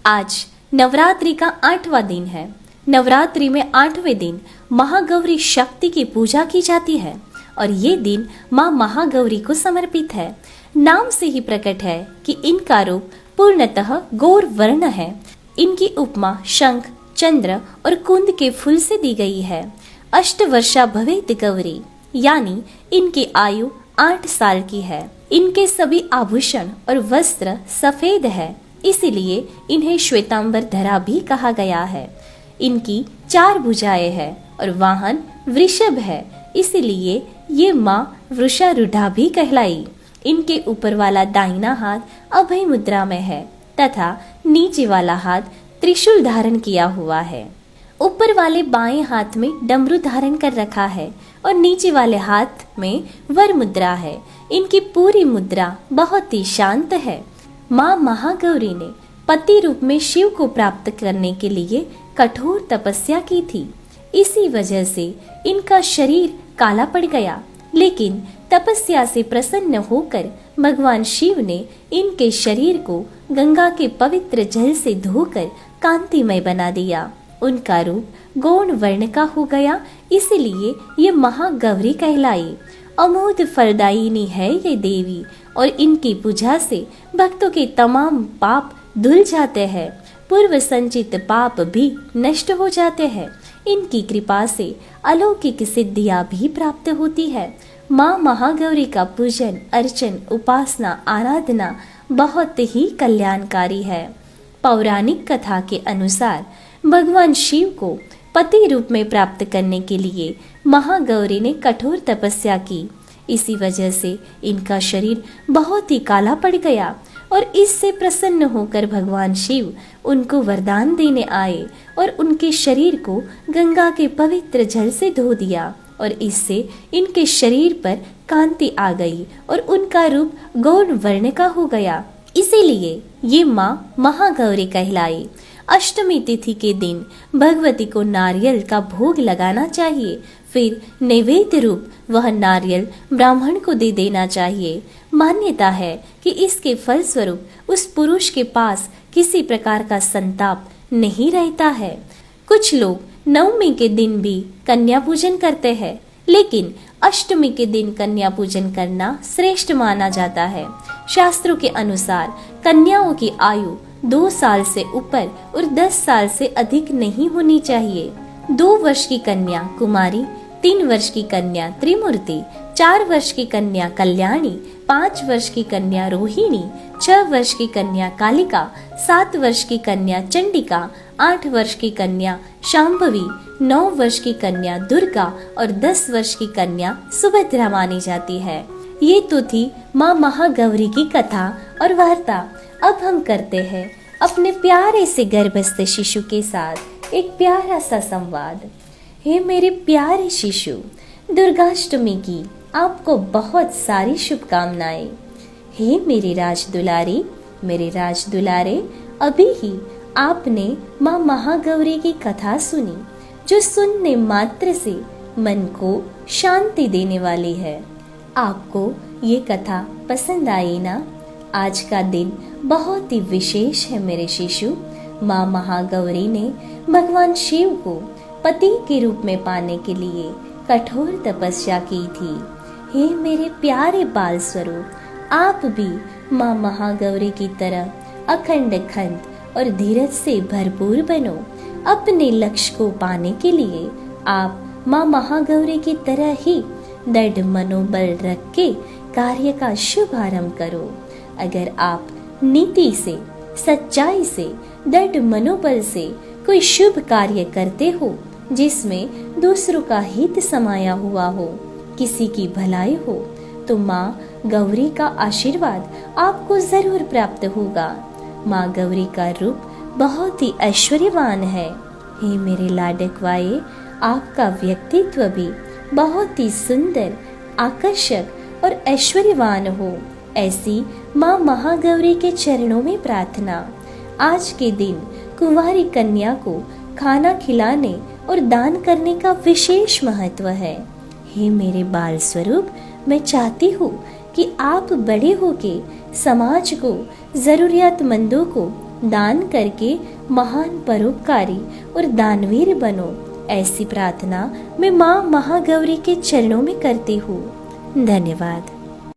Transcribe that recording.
आज नवरात्रि का 8वां दिन है। नवरात्रि में 8वें दिन महागौरी शक्ति की पूजा की जाती है और ये दिन माँ महागौरी को समर्पित है। नाम से ही प्रकट है कि इनका रूप पूर्णतः गौर वर्ण है। इनकी उपमा शंख, चंद्र और कुंद के फूल से दी गई है। अष्टवर्षा भवेत गौरी, यानी इनकी आयु 8 साल की है। इनके सभी आभूषण और वस्त्र सफेद है, इसीलिए इन्हें श्वेतांबर धरा भी कहा गया है। इनकी 4 भुजाएं हैं और वाहन वृषभ है, इसीलिए ये माँ वृषारूढ़ा भी कहलाई। इनके ऊपर वाला दाहिना हाथ अभय मुद्रा में है तथा नीचे वाला हाथ त्रिशूल धारण किया हुआ है। ऊपर वाले बाएं हाथ में डमरू धारण कर रखा है और नीचे वाले हाथ में वर मुद्रा है। इनकी पूरी मुद्रा बहुत ही शांत है। माँ महागौरी ने पति रूप में शिव को प्राप्त करने के लिए कठोर तपस्या की थी। इसी वजह से इनका शरीर काला पड़ गया, लेकिन तपस्या से प्रसन्न होकर भगवान शिव ने इनके शरीर को गंगा के पवित्र जल से धोकर कांतिमय बना दिया। उनका रूप गौण वर्ण का हो गया, इसीलिए ये महागौरी कहलाई। अमोघ फलदायिनी है ये देवी और इनकी पूजा से भक्तों के तमाम पाप धुल जाते हैं। पूर्व संचित पाप भी नष्ट हो जाते हैं। इनकी कृपा से अलौकिक सिद्धियां भी प्राप्त होती है। माँ महागौरी का पूजन, अर्चन, उपासना, आराधना बहुत ही कल्याणकारी है। पौराणिक कथा के अनुसार भगवान शिव को पति रूप में प्राप्त करने के लिए महागौरी ने कठोर तपस्या की। इसी वजह से इनका शरीर बहुत ही काला पड़ गया और इससे प्रसन्न होकर भगवान शिव उनको वरदान देने आए और उनके शरीर को गंगा के पवित्र जल से धो दिया और इससे इनके शरीर पर कांति आ गई और उनका रूप गौण वर्ण का हो गया। इसीलिए ये माँ महागौरी कहलाई। अष्टमी तिथि के दिन भगवती को नारियल का भोग लगाना चाहिए। फिर नैवेद्य रूप वह नारियल ब्राह्मण को दे देना चाहिए। मान्यता है कि इसके फलस्वरूप उस पुरुष के पास किसी प्रकार का संताप नहीं रहता है। कुछ लोग नवमी के दिन भी कन्या पूजन करते हैं, लेकिन अष्टमी के दिन कन्या पूजन करना श्रेष्ठ माना जाता है। शास्त्रों के अनुसार कन्याओं की आयु 2 साल से ऊपर और 10 साल से अधिक नहीं होनी चाहिए। 2 वर्ष की कन्या कुमारी, 3 वर्ष की कन्या त्रिमूर्ति, 4 वर्ष की कन्या कल्याणी, 5 वर्ष की कन्या रोहिणी, 6 वर्ष की कन्या कालिका, 7 वर्ष की कन्या चंडिका, 8 वर्ष की कन्या शांभवी, 9 वर्ष की कन्या दुर्गा और 10 वर्ष की कन्या सुभद्रा मानी जाती है। ये तो थी माँ महागौरी की कथा और वार्ता। अब हम करते हैं अपने प्यारे से गर्भस्थ शिशु के साथ एक प्यारा सा संवाद। हे मेरे प्यारे शिशु, दुर्गाष्टमी की आपको बहुत सारी शुभकामनाएं। हे मेरे राज दुलारी, मेरे राज दुलारे, अभी ही आपने माँ महागौरी की कथा सुनी, जो सुनने मात्र से मन को शांति देने वाली है। आपको ये कथा पसंद आई ना? आज का दिन बहुत ही विशेष है मेरे शिशु। माँ महागौरी ने भगवान शिव को पति के रूप में पाने के लिए कठोर तपस्या की थी। हे मेरे प्यारे बाल स्वरूप, आप भी माँ महागौरी की तरह अखंड खंड और धीरज से भरपूर बनो। अपने लक्ष्य को पाने के लिए आप माँ महागौरी की तरह ही दृढ़ मनोबल रख के कार्य का शुभारंभ करो। अगर आप नीति से, सच्चाई से, दृढ़ मनोबल से कोई शुभ कार्य करते हो जिसमें दूसरों का हित समाया हुआ हो, किसी की भलाई हो, तो माँ गौरी का आशीर्वाद आपको जरूर प्राप्त होगा। माँ गौरी का रूप बहुत ही ऐश्वर्यवान है। हे मेरे लाडकवाए, आपका व्यक्तित्व भी बहुत ही सुंदर, आकर्षक और ऐश्वर्यवान हो, ऐसी माँ महागौरी के चरणों में प्रार्थना। आज के दिन कुंवारी कन्या को खाना खिलाने और दान करने का विशेष महत्व है। हे मेरे बाल स्वरूप, मैं चाहती हूँ कि आप बड़े होके समाज को, जरूरियतमंदों को दान करके महान परोपकारी और दानवीर बनो। ऐसी प्रार्थना मैं माँ महागौरी के चरणों में करती हूँ। धन्यवाद।